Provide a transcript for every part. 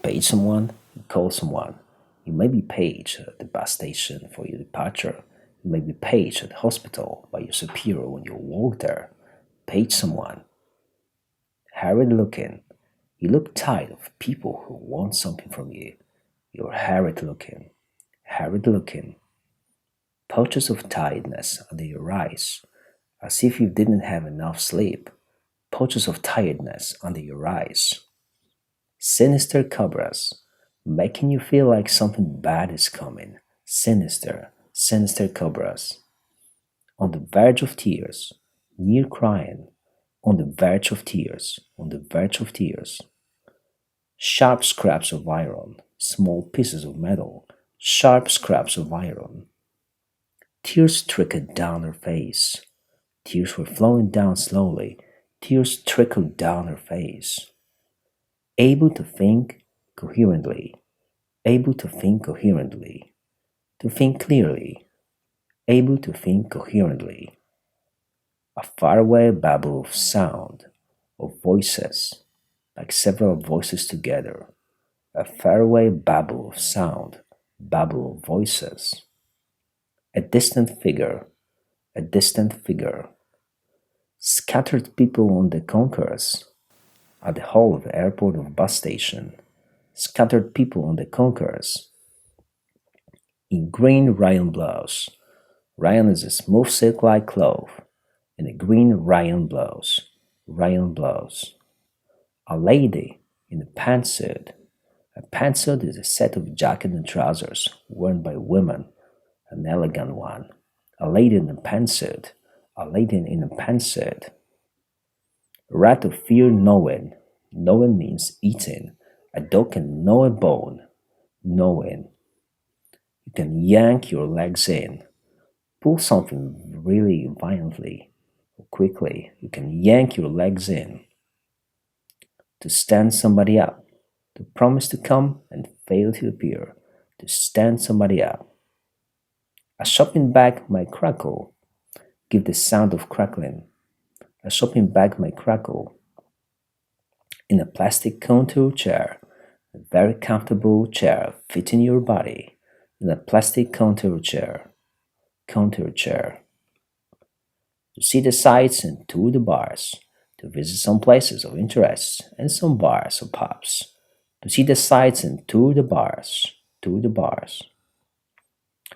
paid someone, you call someone. You may be paged at the bus station for your departure. You may be paged at the hospital by your superior when you walk there. Page someone. Harried looking. You look tired of people who want something from you. You're harried looking. Harried looking. Pouches of tiredness under your eyes, as if you didn't have enough sleep. Pouches of tiredness under your eyes. Sinister cobras, making you feel like something bad is coming. Sinister, sinister cobras. On the verge of tears, near crying. On the verge of tears, on the verge of tears. Sharp scraps of iron, small pieces of metal, sharp scraps of iron. Tears trickled down her face. Tears were flowing down slowly. Tears trickled down her face. Able to think coherently. Able to think coherently. To think clearly. Able to think coherently. A faraway babble of sound, of voices, like several voices together. A faraway babble of sound, babble of voices. A distant figure, a distant figure. Scattered people on the concourse, at the hall of the airport of bus station. Scattered people on the concourse. In green rayon blouse. Rayon is a smooth silk-like cloth. In a green rayon blouse. Rayon blouse. A lady in a pantsuit. A pantsuit is a set of jacket and trousers worn by women. An elegant one. A lady in a pantsuit. A lady in a pantsuit. Rat of fear knowing. Knowing means eating. A dog can gnaw a bone. Knowing. You can yank your legs in. Pull something really violently or quickly. You can yank your legs in. To stand somebody up. To promise to come and fail to appear. To stand somebody up. A shopping bag might crackle. Give the sound of crackling. A shopping bag might crackle. In a plastic contour chair. A very comfortable chair fitting your body. In a plastic contour chair. Contour chair. To see the sights and tour the bars. To visit some places of interest and some bars or pubs. To see the sights and tour the bars. Tour the bars.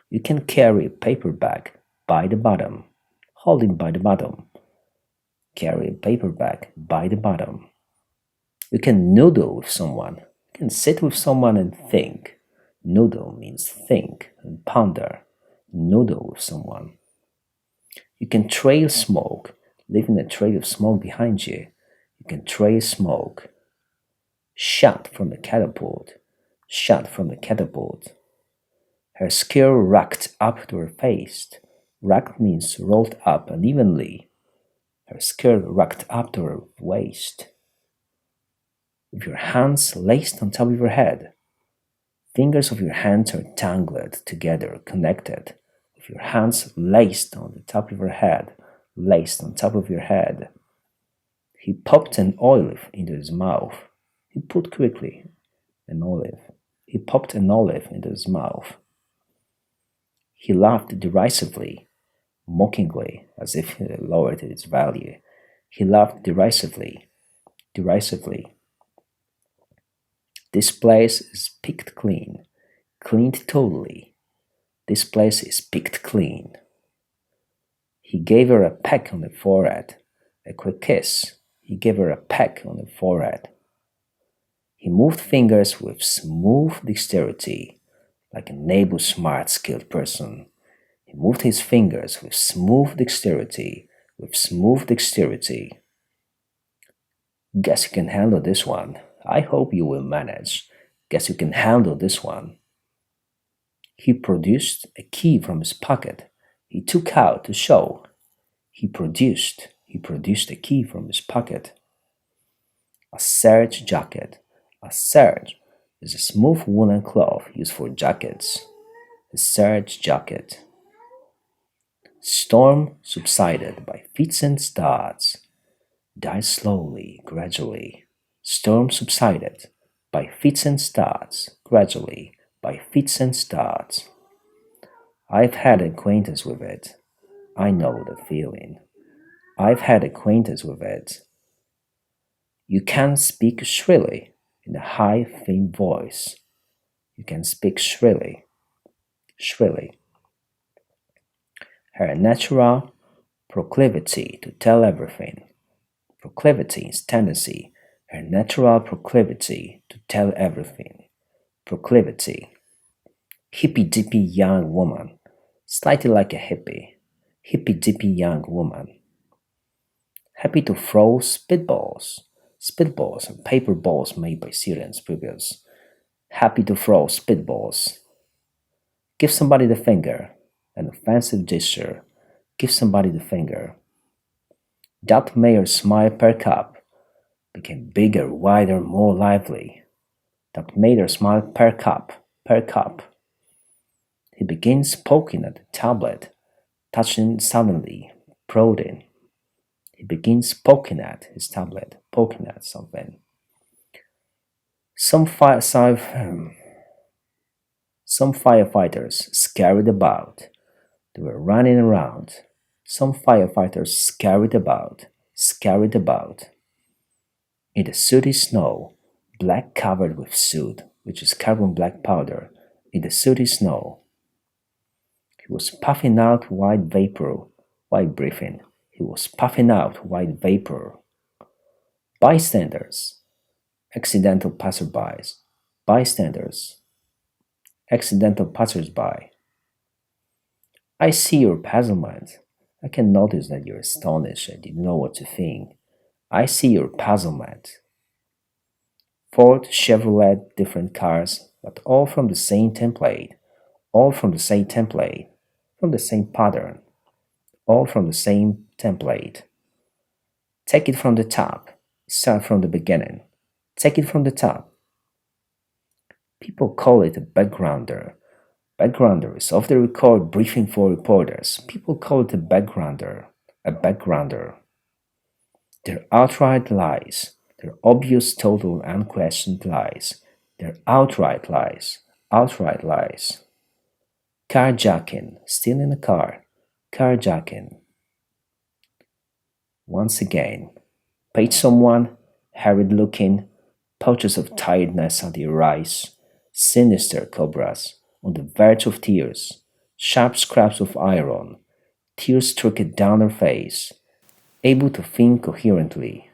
You can carry a paper bag by the bottom. Holding by the bottom. Carry a paper bag by the bottom. You can noodle with someone. You can sit with someone and think. Noodle means think and ponder. Noodle with someone. You can trail smoke, leaving a trail of smoke behind you. You can trail smoke. Shot from a catapult. Shot from a catapult. Her skirt racked up to her face. Racked means rolled up unevenly. Her skirt racked up to her waist. With your hands laced on top of your head. Fingers of your hands are tangled together, connected. With your hands laced on the top of your head. Laced on top of your head. He popped an olive into his mouth. He put quickly an olive. He popped an olive into his mouth. He laughed derisively, mockingly, as if he lowered its value. He laughed derisively, derisively. This place is picked clean, cleaned totally. This place is picked clean. He gave her a peck on the forehead, a quick kiss. He gave her a peck on the forehead. He moved fingers with smooth dexterity, like an able, smart, skilled person. He moved his fingers with smooth dexterity, with smooth dexterity. Guess you can handle this one. I hope you will manage. Guess you can handle this one. He produced a key from his pocket. He took out to show. He produced a key from his pocket. A serge jacket. A serge is a smooth woolen cloth used for jackets. A serge jacket. Storm subsided by fits and starts. Died slowly, gradually. Storm subsided by fits and starts, gradually, by fits and starts. I've had acquaintance with it. I know the feeling. I've had acquaintance with it. You can speak shrilly in a high, thin voice. You can speak shrilly, shrilly. Her natural proclivity to tell everything. Proclivity is tendency. Her natural proclivity to tell everything. Proclivity. Hippy-dippy young woman. Slightly like a hippie. Hippy-dippy young woman. Happy to throw spitballs. Spitballs and paper balls made by students previous. Happy to throw spitballs. Give somebody the finger. An offensive gesture. Give somebody the finger. That mayor's smile per cup became bigger, wider, more lively. That mayor's smile per cup, per cup. He begins poking at the tablet, touching suddenly, prodding. He begins poking at his tablet, poking at something. Some firefighters scurried about. They were running around. Some firefighters scurried about. In the sooty snow, black covered with soot, which is carbon black powder, in the sooty snow. He was puffing out white vapor, while breathing. He was puffing out white vapor. Bystanders, accidental passerbys, bystanders, accidental passersby. I see your puzzlement. I can notice that you're astonished and you know what to think. I see your puzzlement. Ford, Chevrolet, different cars, but all from the same template, all from the same template, from the same pattern, all from the same template. Take it from the top, start from the beginning. Take it from the top. People call it a backgrounder. Backgrounder is off the record briefing for reporters. People call it a backgrounder. A backgrounder. They're outright lies. They're obvious, total, unquestioned lies. They're outright lies. Outright lies. Carjacking. Stealing a car. Carjacking. Once again. Paid someone. Harried-looking. Pouches of tiredness under your eyes. Sinister cobras. On the verge of tears. Sharp scraps of iron. Tears trickled down her face. Able to think coherently.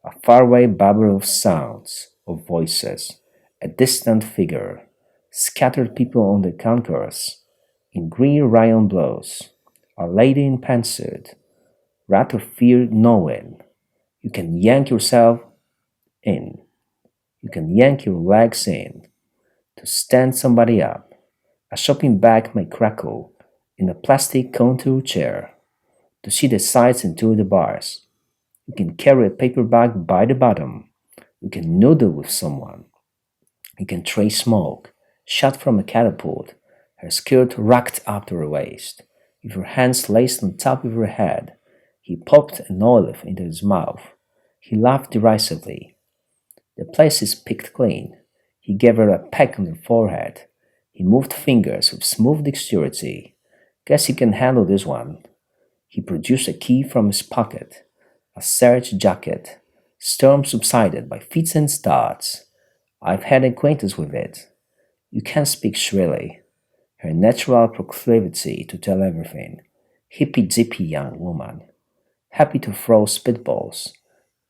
A faraway babble of sounds, of voices, a distant figure, scattered people on the concourse, in green rayon blows, a lady in pantsuit, rat of fear knowing, you can yank yourself in, you can yank your legs in, to stand somebody up, a shopping bag may crackle, in a plastic contour chair, to see the sides into the bars. You can carry a paper bag by the bottom. You can noodle with someone. You can trace smoke, shot from a catapult, her skirt racked up to her waist. With her hands laced on top of her head, he popped an olive into his mouth. He laughed derisively. The place is picked clean. He gave her a peck on the forehead. He moved fingers with smooth dexterity. Guess you can handle this one. He produced a key from his pocket. A serge jacket. Storm subsided by fits and starts. I've had acquaintance with it. You can speak shrilly. Her natural proclivity to tell everything. Hippy-dippy young woman. Happy to throw spitballs.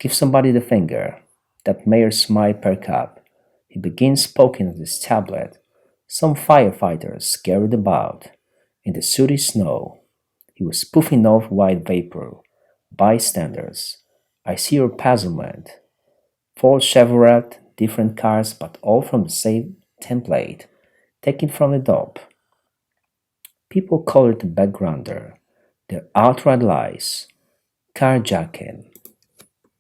Give somebody the finger. That mayor's smile per cup. He begins poking at his tablet. Some firefighters scurried about. In the sooty snow. He was puffing off white vapor. Bystanders. I see your puzzlement. Ford, Chevrolet, different cars, but all from the same template, taken from the top. People call it a backgrounder. They're outright lies. Carjacking.